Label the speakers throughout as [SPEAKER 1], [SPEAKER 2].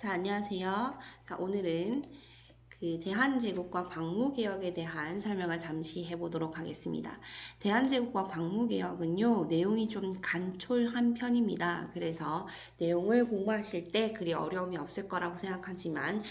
[SPEAKER 1] 자, 안녕하세요. 자, 오늘은 그 대한제국과 광무개혁에 대한 설명을 잠시 해보도록 하겠습니다. 대한제국과 광무개혁은요, 내용이 좀 간촐한 편입니다. 그래서 내용을 공부하실 때 그리 어려움이 없을 거라고 생각하지만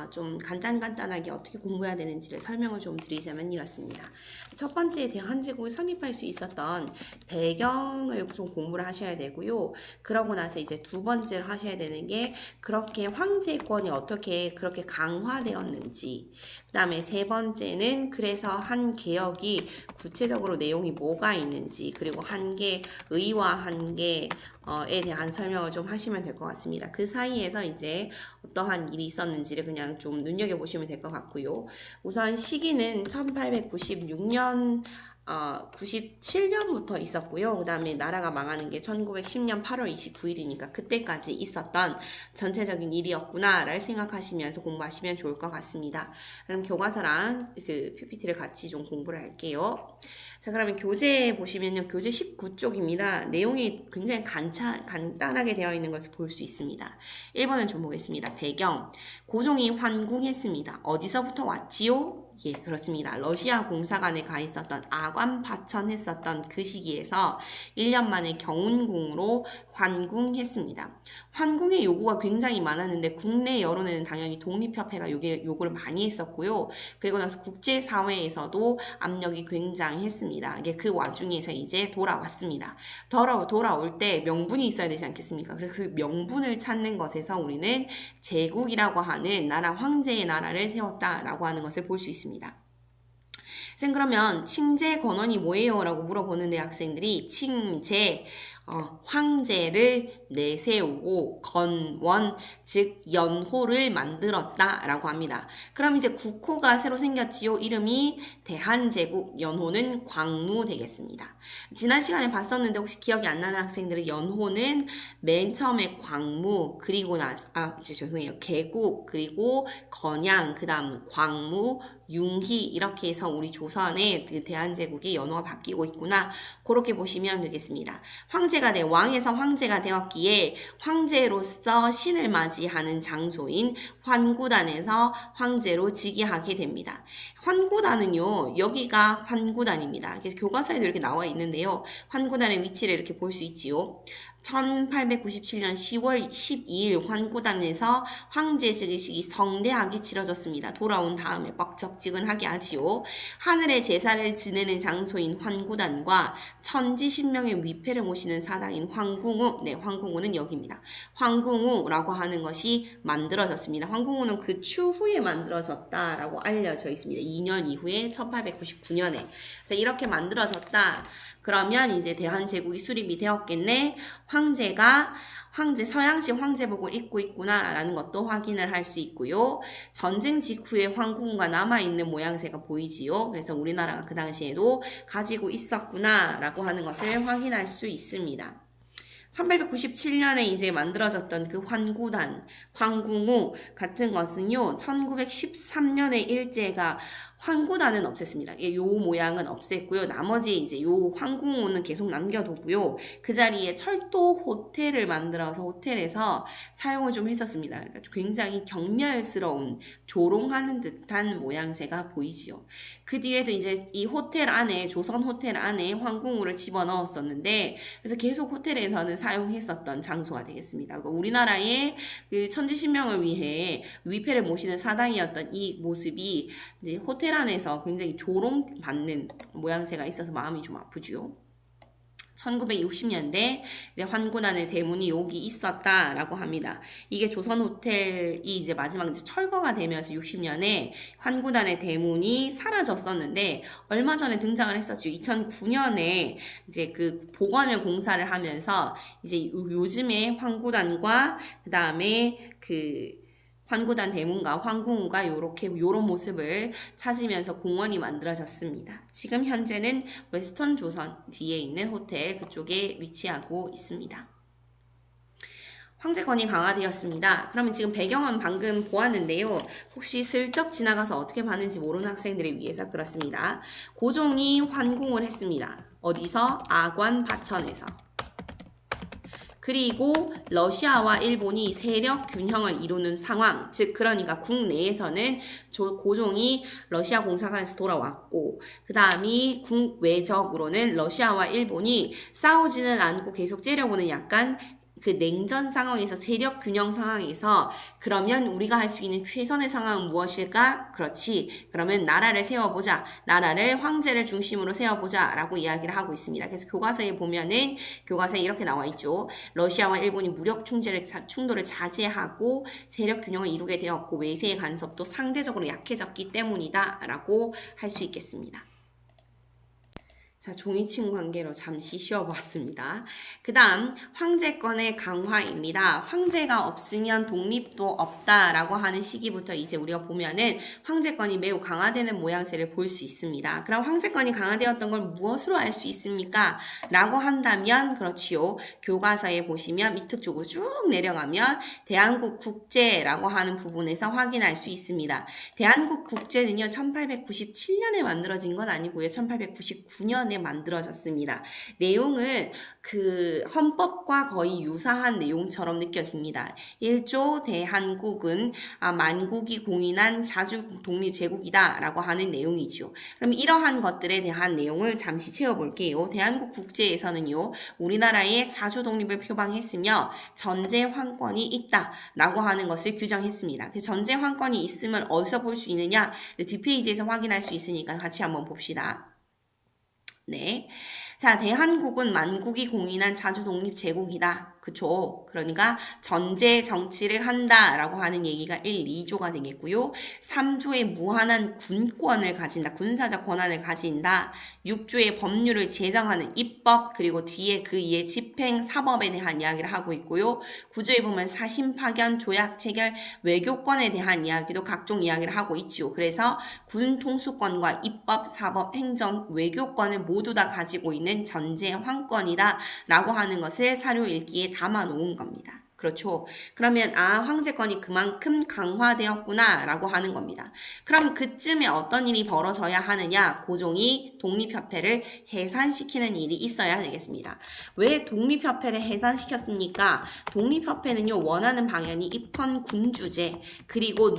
[SPEAKER 1] 좀 간단하게 어떻게 공부해야 되는지를 설명을 좀 드리자면 이렇습니다. 첫 번째 대한제국을 설립할 수 있었던 배경을 좀 공부를 하셔야 되고요. 그러고 나서 이제 두 번째로 하셔야 되는 게 그렇게 황제권이 어떻게 그렇게 강화되었는지, 그 다음에 세 번째는 그래서 한 개혁이 구체적으로 내용이 뭐가 있는지, 그리고 한 개 의와 한 개에 대한 설명을 좀 하시면 될 것 같습니다. 그 사이에서 이제 어떠한 일이 있었는지를 그냥 좀 눈여겨보시면 될 것 같고요. 우선 시기는 1896년 97년부터 있었고요. 그 다음에 나라가 망하는 게 1910년 8월 29일이니까 그때까지 있었던 전체적인 일이었구나를 생각하시면서 공부하시면 좋을 것 같습니다. 그럼 교과서랑 그 PPT를 같이 좀 공부를 할게요. 자, 그러면 교재 보시면요. 교재 19쪽입니다. 내용이 굉장히 간단하게 되어 있는 것을 볼 수 있습니다. 1번을 좀 보겠습니다. 배경. 고종이 환궁했습니다. 어디서부터 왔지요? 예, 그렇습니다. 러시아 공사관에 가 있었던 아관 파천했었던 그 시기에서 1년 만에 경운궁으로 환궁했습니다. 환궁의 요구가 굉장히 많았는데 국내 여론에는 당연히 독립협회가 요구를 많이 했었고요. 그리고 나서 국제사회에서도 압력이 굉장했습니다. 이게 그 와중에서 이제 돌아왔습니다. 돌아올 때 명분이 있어야 되지 않겠습니까? 그래서 그 명분을 찾는 것에서 우리는 제국이라고 하는 나라, 황제의 나라를 세웠다라고 하는 것을 볼 수 있습니다. 쌤, 그러면 칭제 건원이 뭐예요? 라고 물어보는데 학생들이 칭제, 황제를 내세우고 건원, 즉 연호를 만들었다 라고 합니다. 그럼 이제 국호가 새로 생겼지요. 이름이 대한제국, 연호는 광무 되겠습니다. 지난 시간에 봤었는데 혹시 기억이 안 나는 학생들은 연호는 맨 처음에 광무, 그리고 죄송해요. 개국, 그리고 건양, 그 다음 광무, 융희 이렇게 해서 우리 조선의 그 대한제국의 연호가 바뀌고 있구나. 그렇게 보시면 되겠습니다. 왕에서 황제가 되었기에 황제로서 신을 맞이하는 장소인 환구단에서 황제로 즉위하게 됩니다. 환구단은요, 여기가 환구단입니다. 그래서 교과서에도 이렇게 나와 있는데요. 환구단의 위치를 이렇게 볼 수 있지요. 1897년 10월 12일 환구단에서 황제 즉위식이 성대하게 치러졌습니다. 돌아온 다음에 뻑적지근하게 하지요. 하늘의 제사를 지내는 장소인 환구단과 천지신명의 위패를 모시는 사당인 황궁우, 황궁우는 여기입니다. 황궁우라고 하는 것이 만들어졌습니다. 황궁우는 그 추후에 만들어졌다라고 알려져 있습니다. 2년 이후에 1899년에. 그래서 이렇게 만들어졌다. 그러면 이제 대한제국이 수립이 되었겠네. 서양식 황제복을 입고 있구나라는 것도 확인을 할 수 있고요. 전쟁 직후에 황궁과 남아있는 모양새가 보이지요. 그래서 우리나라가 그 당시에도 가지고 있었구나라고 하는 것을 확인할 수 있습니다. 1897년에 이제 만들어졌던 그 환구단, 황궁우 같은 것은요, 1913년에 일제가 황구단은 없앴습니다. 요 모양은 없앴고요. 나머지 이제 요 황궁우는 계속 남겨두고요. 그 자리에 철도 호텔을 만들어서 호텔에서 사용을 좀 했었습니다. 그러니까 굉장히 경멸스러운 조롱하는 듯한 모양새가 보이지요. 그 뒤에도 이제 이 호텔 안에, 조선 호텔 안에 황궁우를 집어넣었었는데, 그래서 계속 호텔에서는 사용했었던 장소가 되겠습니다. 우리나라의 그 천지신명을 위해 위패를 모시는 사당이었던 이 모습이 이제 호텔 안에서 굉장히 조롱받는 모양새가 있어서 마음이 좀 아프죠. 1960년대 이제 환구단의 대문이 여기 있었다라고 합니다. 이게 조선 호텔이 이제 마지막 이제 철거가 되면서 60년에 환구단의 대문이 사라졌었는데 얼마 전에 등장을 했었죠. 2009년에 이제 그 복원을 공사를 하면서 이제 요즘에 환구단과 그 다음에 그 환구단 대문과 황궁우가 요런 모습을 찾으면서 공원이 만들어졌습니다. 지금 현재는 웨스턴 조선 뒤에 있는 호텔 그쪽에 위치하고 있습니다. 황제권이 강화되었습니다. 그러면 지금 배경은 방금 보았는데요. 혹시 슬쩍 지나가서 어떻게 봤는지 모르는 학생들을 위해서 그렇습니다. 고종이 환궁을 했습니다. 어디서? 아관 파천에서. 그리고 러시아와 일본이 세력 균형을 이루는 상황, 즉 그러니까 국내에서는 고종이 러시아 공사관에서 돌아왔고 그 다음이 국외적으로는 러시아와 일본이 싸우지는 않고 계속 째려보는 약간 그 냉전 상황에서 세력 균형 상황에서 그러면 우리가 할 수 있는 최선의 상황은 무엇일까? 그렇지. 그러면 나라를 세워보자. 나라를 황제를 중심으로 세워보자 라고 이야기를 하고 있습니다. 그래서 교과서에 보면은 교과서에 이렇게 나와 있죠. 러시아와 일본이 무력 충돌을 자제하고 세력 균형을 이루게 되었고 외세의 간섭도 상대적으로 약해졌기 때문이다 라고 할 수 있겠습니다. 자, 종이층 관계로 잠시 쉬어보았습니다. 그 다음 황제권의 강화입니다. 황제가 없으면 독립도 없다라고 하는 시기부터 이제 우리가 보면은 황제권이 매우 강화되는 모양새를 볼 수 있습니다. 그럼 황제권이 강화되었던 걸 무엇으로 알 수 있습니까? 라고 한다면 그렇지요. 교과서에 보시면 밑에 쪽으로 쭉 내려가면 대한국 국제라고 하는 부분에서 확인할 수 있습니다. 대한국 국제는요 1897년에 만들어진 건 아니고요. 1899년에 만들어졌습니다. 내용은 그 헌법과 거의 유사한 내용처럼 느껴집니다. 1조 대한국은 만국이 공인한 자주 독립 제국이다 라고 하는 내용이죠. 그럼 이러한 것들에 대한 내용을 잠시 채워볼게요. 대한국 국제에서는요 우리나라의 자주 독립을 표방했으며 전제 황권이 있다 라고 하는 것을 규정했습니다. 그 전제 황권이 있음을 어디서 볼 수 있느냐? 뒷페이지에서 확인할 수 있으니까 같이 한번 봅시다. 네. 자, 대한국은 만국이 공인한 자주 독립 제국이다. 그쵸? 그러니까 전제 정치를 한다라고 하는 얘기가 1, 2조가 되겠고요. 3조에 무한한 군권을 가진다. 군사적 권한을 가진다. 6조에 법률을 제정하는 입법 그리고 뒤에 그 이에 집행 사법에 대한 이야기를 하고 있고요. 9조에 보면 사심 파견 조약 체결 외교권에 대한 이야기도 각종 이야기를 하고 있지요. 그래서 군 통수권과 입법 사법 행정 외교권을 모두 다 가지고 있는 전제 황권이다 라고 하는 것을 사료 읽기에 담아 놓은 겁니다. 그렇죠. 그러면 황제권이 그만큼 강화되었구나 라고 하는 겁니다. 그럼 그쯤에 어떤 일이 벌어져야 하느냐? 고종이 독립협회를 해산시키는 일이 있어야 되겠습니다. 왜 독립협회를 해산시켰습니까? 독립협회는요 원하는 방향이 입헌군주제 그리고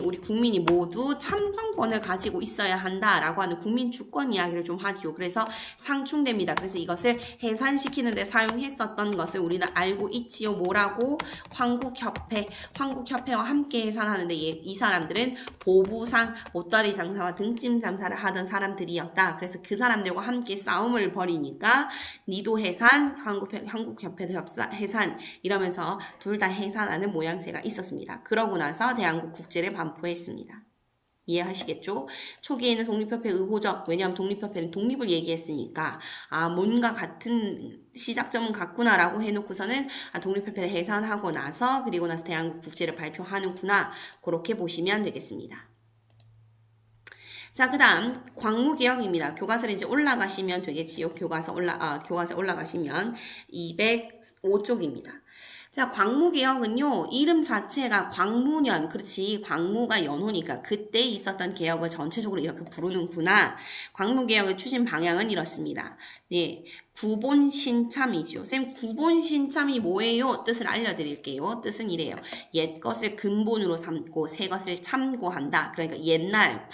[SPEAKER 1] 우리 국민이 모두 참정권을 가지고 있어야 한다라고 하는 국민 주권 이야기를 좀 하지요. 그래서 상충됩니다. 그래서 이것을 해산시키는 데 사용했었던 것을 우리는 알고 있지요. 뭐라고? 황국협회와 함께 해산하는데 이 사람들은 보부상, 보따리 장사와 등짐 장사를 하던 사람들이었다. 그래서 그 사람들과 함께 싸움을 벌이니까 니도 해산, 한국협회도 해산 이러면서 둘 다 해산하는 모양새가 있었습니다. 그러고 나서 대한국 국제를 반포했습니다. 이해하시겠죠? 초기에는 독립협회 의호적, 왜냐하면 독립협회는 독립을 얘기했으니까 뭔가 같은 시작점은 같구나라고 해놓고서는 독립협회를 해산하고 나서 그리고 나서 대한국 국제를 발표하는구나 그렇게 보시면 되겠습니다. 자, 그 다음 광무개혁입니다. 교과서를 이제 올라가시면 되겠지요. 교과서 올라가시면 205쪽입니다. 자, 광무개혁은요, 이름 자체가 광무년, 그렇지, 광무가 연호니까 그때 있었던 개혁을 전체적으로 이렇게 부르는구나. 광무개혁의 추진 방향은 이렇습니다. 네, 구본신참이지요. 쌤, 구본신참이 뭐예요? 뜻을 알려드릴게요. 뜻은 이래요. 옛 것을 근본으로 삼고 새 것을 참고한다. 그러니까 옛날,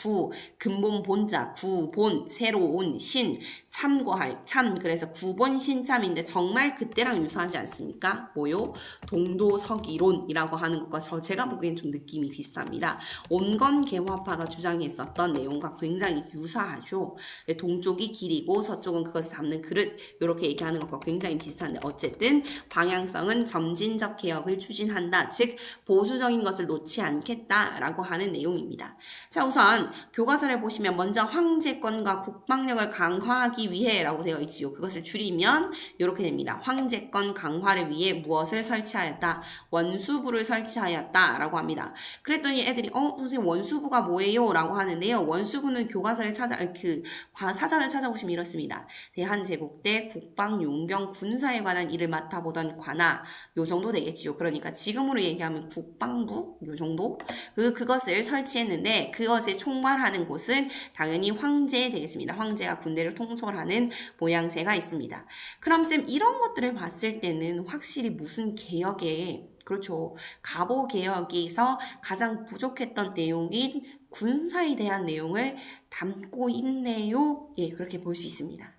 [SPEAKER 1] 근본 본자, 본, 새로운, 신, 참고할, 그래서 구본신참인데 정말 그때랑 유사하지 않습니까? 뭐요? 동도서기론이라고 하는 것과 제가 보기엔 좀 느낌이 비슷합니다. 온건개화파가 주장했었던 내용과 굉장히 유사하죠. 동쪽이 길이고 서쪽은 그것을 담는 그릇 이렇게 얘기하는 것과 굉장히 비슷한데 어쨌든 방향성은 점진적 개혁을 추진한다. 즉 보수적인 것을 놓지 않겠다라고 하는 내용입니다. 자, 우선 교과서를 보시면 먼저 황제권과 국방력을 강화하기 위해 라고 되어 있지요. 그것을 줄이면 이렇게 됩니다. 황제권 강화를 위해 무엇을 설치하였다. 원수부를 설치하였다 라고 합니다. 그랬더니 애들이 선생님 원수부가 뭐예요? 라고 하는데요. 원수부는 교과서를 사전을 찾아보시면 이렇습니다. 대한제국 때 당시에 국방, 용병, 군사에 관한 일을 맡아보던 관아 요 정도 되겠지요. 그러니까 지금으로 얘기하면 국방부 요 정도 그것을 설치했는데 그것을 총괄하는 곳은 당연히 황제 되겠습니다. 황제가 군대를 통솔하는 모양새가 있습니다. 그럼 쌤 이런 것들을 봤을 때는 확실히 무슨 개혁에 그렇죠. 갑오 개혁에서 가장 부족했던 내용인 군사에 대한 내용을 담고 있네요. 예, 그렇게 볼 수 있습니다.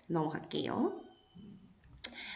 [SPEAKER 1] 넘어갈게요.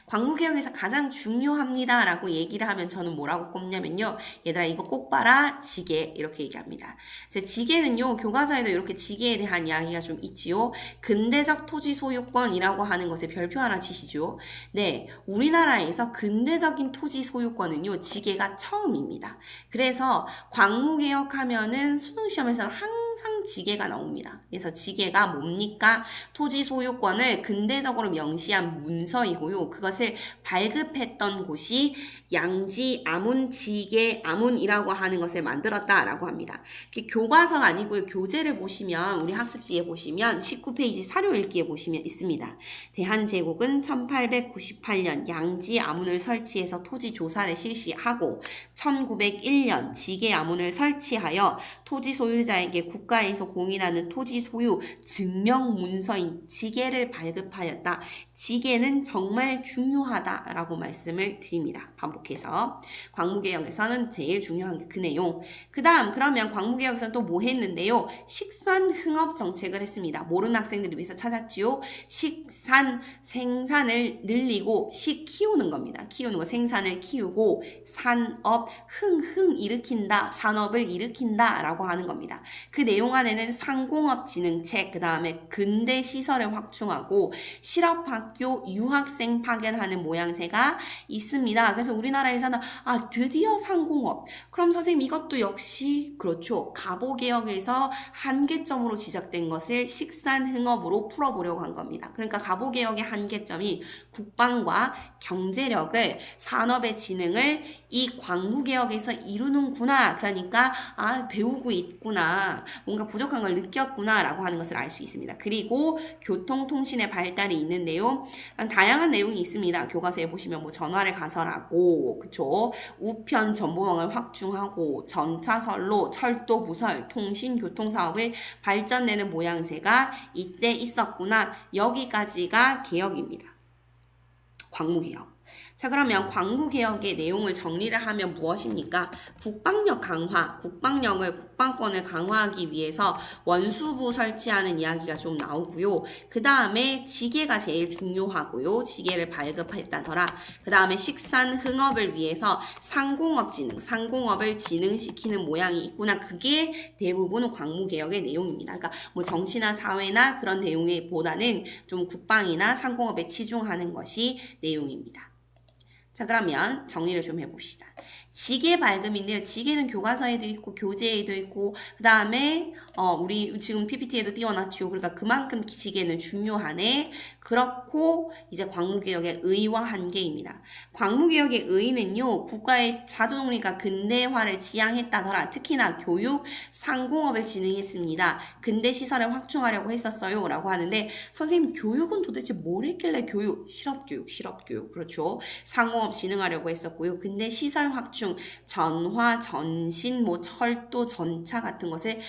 [SPEAKER 1] 광무개혁에서 가장 중요합니다 라고 얘기를 하면 저는 뭐라고 꼽냐면요. 얘들아 이거 꼭 봐라. 지계 이렇게 얘기합니다. 지계는요. 교과서에도 이렇게 지계에 대한 이야기가 좀 있지요. 근대적 토지 소유권이라고 하는 것에 별표 하나 치시죠. 네, 우리나라에서 근대적인 토지 소유권은요. 지계가 처음입니다. 그래서 광무개혁하면은 수능시험에서는 항상 지계가 나옵니다. 그래서 지계가 뭡니까? 토지 소유권을 근대적으로 명시한 문서이고요. 그것을 발급했던 곳이 양지 아문 지계 아문이라고 하는 것을 만들었다라고 합니다. 교과서가 아니고요. 교재를 보시면 우리 학습지에 보시면 19페이지 사료 읽기에 보시면 있습니다. 대한제국은 1898년 양지 아문을 설치해서 토지 조사를 실시하고 1901년 지계 아문을 설치하여 토지 소유자에게 국가에서 공인하는 토지 소유 증명 문서인 지계를 발급하였다. 지계는 정말 중요하다라고 말씀을 드립니다. 반복해서 광무개혁에서는 제일 중요한 게 그 내용. 그 다음 그러면 광무개혁에서는 또 뭐 했는데요. 식산흥업 정책을 했습니다. 모르는 학생들을 위해서 찾았지요. 식산 생산을 늘리고 식 키우는 겁니다. 키우는 거 생산을 키우고 산업 흥 일으킨다. 산업을 일으킨다 라고 하는 겁니다. 그 내용 안에는 상공업 진흥책 그 다음에 근대 시설을 확충하고 실업학교 유학생 파견하는 모양새가 있습니다. 그래서 우리나라에서는 드디어 상공업. 그럼 선생님 이것도 역시 그렇죠. 갑오개혁에서 한계점으로 지적된 것을 식산흥업으로 풀어보려고 한 겁니다. 그러니까 갑오개혁의 한계점이 국방과 경제력을 산업의 진흥을 이 광무개혁에서 이루는구나. 그러니까 배우고 있구나. 뭔가 부족한 걸 느꼈구나 라고 하는 것을 알 수 있습니다. 그리고 교통통신의 발달이 있는데요. 다양한 내용이 있습니다. 교과서에 보시면 뭐 전화를 가설하고 그쵸? 우편 전보망을 확충하고 전차선로 철도 부설 통신 교통 사업을 발전내는 모양새가 이때 있었구나. 여기까지가 개혁입니다. 광무개혁. 자 그러면 광무개혁의 내용을 정리를 하면 무엇입니까? 국방력 강화, 국방권을 강화하기 위해서 원수부 설치하는 이야기가 좀 나오고요. 그 다음에 지계가 제일 중요하고요. 지계를 발급했다더라. 그 다음에 식산흥업을 위해서 상공업을 진흥시키는 모양이 있구나. 그게 대부분 광무개혁의 내용입니다. 그러니까 뭐 정치나 사회나 그런 내용보다는 좀 국방이나 상공업에 치중하는 것이 내용입니다. 자 그러면 정리를 좀 해봅시다. 지계 발급인데요. 지계는 교과서에도 있고 교재에도 있고 그 다음에 우리 지금 PPT에도 띄워놨죠. 그러니까 그만큼 지계는 중요하네. 그렇고 이제 광무개혁의 의와 한계입니다. 광무개혁의 의는요. 국가의 자주독립과 근대화를 지향했다더라. 특히나 교육, 상공업을 진행했습니다. 근대시설을 확충하려고 했었어요. 라고 하는데 선생님 교육은 도대체 뭘 했길래 실업교육 그렇죠. 상공업 진흥하려고 했었고요. 근대시설 확충 전화, 전신, 철도, 전차 같은 것을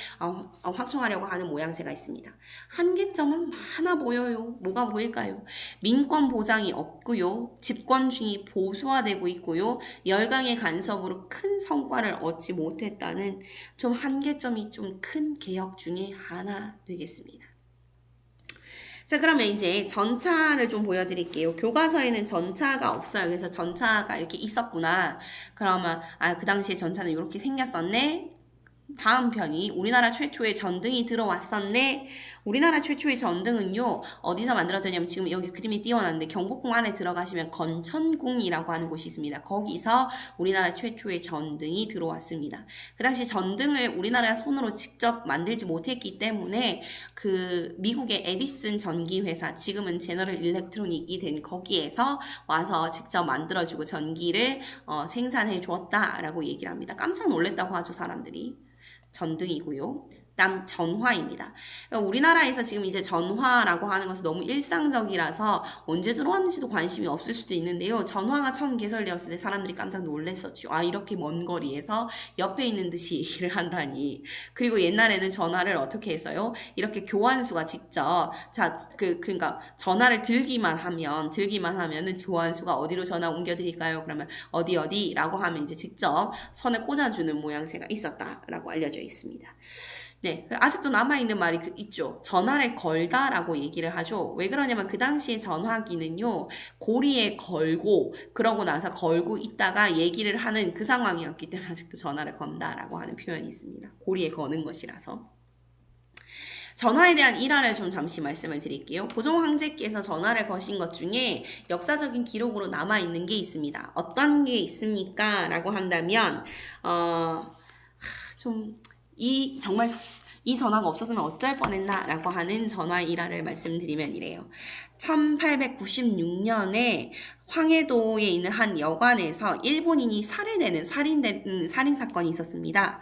[SPEAKER 1] 확충하려고 하는 모양새가 있습니다. 한계점은 많아 보여요. 뭐가 보일까요? 민권 보장이 없고요. 집권주의 보수화되고 있고요. 열강의 간섭으로 큰 성과를 얻지 못했다는 좀 한계점이 좀 큰 개혁 중에 하나 되겠습니다. 자 그러면 이제 전차를 좀 보여드릴게요. 교과서에는 전차가 없어요. 그래서 전차가 이렇게 있었구나. 그러면 그 당시에 전차는 이렇게 생겼었네. 다음 편이 우리나라 최초의 전등이 들어왔었네. 우리나라 최초의 전등은요. 어디서 만들어졌냐면 지금 여기 그림이 띄워놨는데 경복궁 안에 들어가시면 건천궁이라고 하는 곳이 있습니다. 거기서 우리나라 최초의 전등이 들어왔습니다. 그 당시 전등을 우리나라 손으로 직접 만들지 못했기 때문에 그 미국의 에디슨 전기회사 지금은 제너럴 일렉트로닉이 된 거기에서 와서 직접 만들어주고 전기를 생산해 주었다라고 얘기를 합니다. 깜짝 놀랐다고 하죠 사람들이. 전등이고요. 다음 전화입니다. 그러니까 우리나라에서 지금 이제 전화라고 하는 것은 너무 일상적이라서 언제 들어왔는지도 관심이 없을 수도 있는데요. 전화가 처음 개설되었을 때 사람들이 깜짝 놀랐었죠. 아, 이렇게 먼 거리에서 옆에 있는 듯이 얘기를 한다니. 그리고 옛날에는 전화를 어떻게 했어요? 이렇게 교환수가 직접 그러니까 전화를 들기만 하면은 교환수가 어디로 전화 옮겨드릴까요? 그러면 어디라고 하면 이제 직접 선에 꽂아주는 모양새가 있었다라고 알려져 있습니다. 네, 아직도 남아있는 말이 있죠. 전화를 걸다라고 얘기를 하죠. 왜 그러냐면 그 당시에 전화기는요, 고리에 걸고, 그러고 나서 걸고 있다가 얘기를 하는 그 상황이었기 때문에 아직도 전화를 건다라고 하는 표현이 있습니다. 고리에 거는 것이라서. 전화에 대한 일화를 좀 잠시 말씀을 드릴게요. 고종 황제께서 전화를 거신 것 중에 역사적인 기록으로 남아있는 게 있습니다. 어떤 게 있습니까? 라고 한다면, 정말 이 전화가 없었으면 어쩔 뻔했나 라고 하는 전화 일화를 말씀드리면 이래요. 1896년에 황해도에 있는 한 여관에서 일본인이 살인 사건이 있었습니다.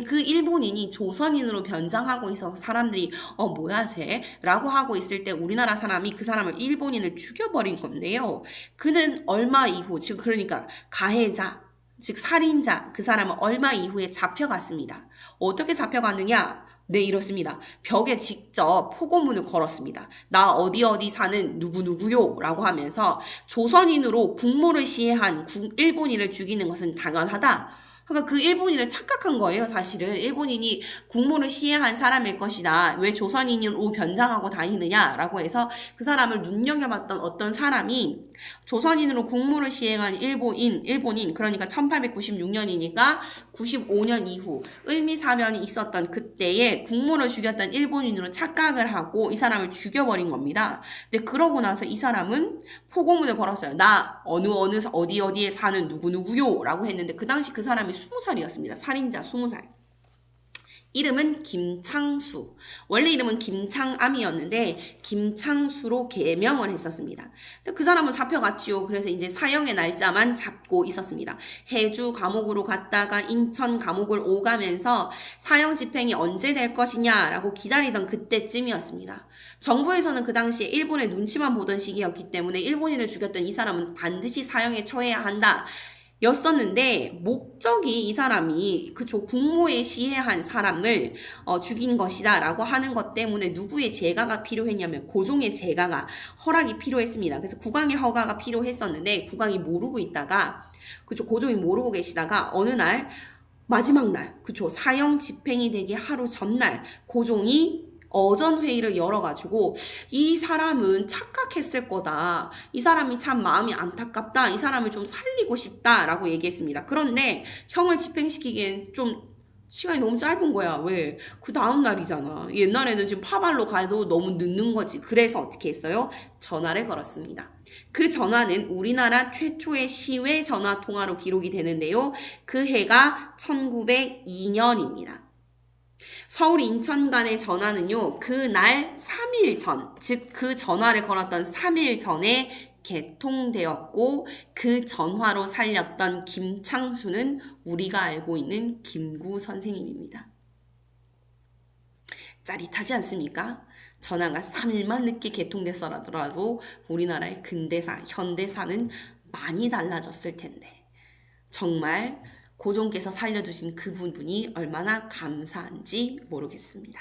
[SPEAKER 1] 그 일본인이 조선인으로 변장하고 있어서 사람들이 뭐야 쟤? 라고 하고 있을 때 우리나라 사람이 그 사람을 일본인을 죽여버린 건데요. 그는 얼마 이후, 즉 그러니까 가해자, 즉 살인자, 그 사람은 얼마 이후에 잡혀갔습니다. 어떻게 잡혀갔느냐? 네, 이렇습니다. 벽에 직접 포고문을 걸었습니다. 나 어디 사는 누구누구요 라고 하면서 조선인으로 국모를 시해한 일본인을 죽이는 것은 당연하다. 그러니까 그 일본인을 착각한 거예요, 사실은. 일본인이 국모를 시해한 사람일 것이다. 왜 조선인으로 변장하고 다니느냐라고 해서 그 사람을 눈여겨봤던 어떤 사람이 조선인으로 국모를 시행한 일본인, 그러니까 1896년이니까 95년 이후 을미사변이 있었던 그때에 국모를 죽였던 일본인으로 착각을 하고 이 사람을 죽여버린 겁니다. 근데 그러고 나서 이 사람은 포고문을 걸었어요. 나 어디에 사는 누구누구요 라고 했는데 그 당시 그 사람이 20살이었습니다. 살인자 20살. 이름은 김창수. 원래 이름은 김창암이었는데 김창수로 개명을 했었습니다. 그 사람은 잡혀갔지요. 그래서 이제 사형의 날짜만 잡고 있었습니다. 해주 감옥으로 갔다가 인천 감옥을 오가면서 사형 집행이 언제 될 것이냐라고 기다리던 그때쯤이었습니다. 정부에서는 그 당시에 일본의 눈치만 보던 시기였기 때문에 일본인을 죽였던 이 사람은 반드시 사형에 처해야 한다. 였었는데 목적이 이 사람이 국모에 시해한 사람을 죽인 것이다 라고 하는 것 때문에 누구의 재가가 필요했냐면 고종의 재가가 허락이 필요했습니다. 그래서 국왕의 허가가 필요했었는데 국왕이 모르고 있다가 고종이 모르고 계시다가 어느 날 마지막 날 사형 집행이 되기 하루 전날 고종이 어전회의를 열어가지고 이 사람은 착각했을 거다. 이 사람이 참 마음이 안타깝다. 이 사람을 좀 살리고 싶다라고 얘기했습니다. 그런데 형을 집행시키기엔 좀 시간이 너무 짧은 거야. 왜? 그 다음 날이잖아. 옛날에는 지금 파발로 가도 너무 늦는 거지. 그래서 어떻게 했어요? 전화를 걸었습니다. 그 전화는 우리나라 최초의 시외 전화 통화로 기록이 되는데요. 그 해가 1902년입니다. 서울 인천 간의 전화는요, 그날 3일 전, 즉 그 전화를 걸었던 3일 전에 개통되었고 그 전화로 살렸던 김창수는 우리가 알고 있는 김구 선생님입니다. 짜릿하지 않습니까? 전화가 3일만 늦게 개통됐더라도 우리나라의 근대사, 현대사는 많이 달라졌을 텐데 정말 고종께서 살려주신 그 부분이 얼마나 감사한지 모르겠습니다.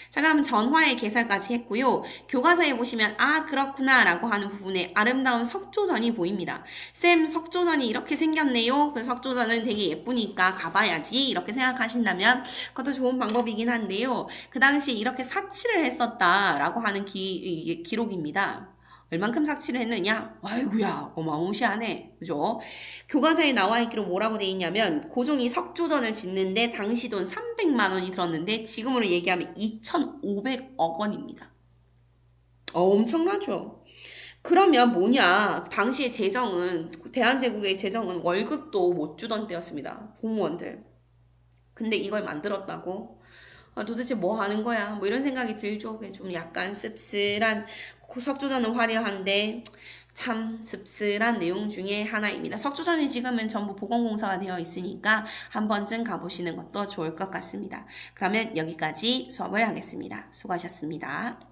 [SPEAKER 1] 자, 그럼 전화의 개설까지 했고요. 교과서에 보시면 그렇구나 라고 하는 부분에 아름다운 석조전이 보입니다. 쌤, 석조전이 이렇게 생겼네요. 그 석조전은 되게 예쁘니까 가봐야지 이렇게 생각하신다면 그것도 좋은 방법이긴 한데요. 그 당시에 이렇게 사치를 했었다라고 하는 기록입니다. 얼만큼 삭치를 했느냐? 아이고야, 어마무시하네. 그죠? 교과서에 나와 있기로 뭐라고 돼 있냐면 고종이 석조전을 짓는데 당시 돈 300만 원이 들었는데 지금으로 얘기하면 2,500억 원입니다. 엄청나죠? 그러면 뭐냐? 당시의 재정은, 대한제국의 재정은 월급도 못 주던 때였습니다. 공무원들. 근데 이걸 만들었다고? 도대체 뭐 하는 거야? 뭐 이런 생각이 들죠. 좀 약간 씁쓸한 석조전은 화려한데 참 씁쓸한 내용 중에 하나입니다. 석조선이 지금은 전부 보건공사가 되어 있으니까 한 번쯤 가보시는 것도 좋을 것 같습니다. 그러면 여기까지 수업을 하겠습니다. 수고하셨습니다.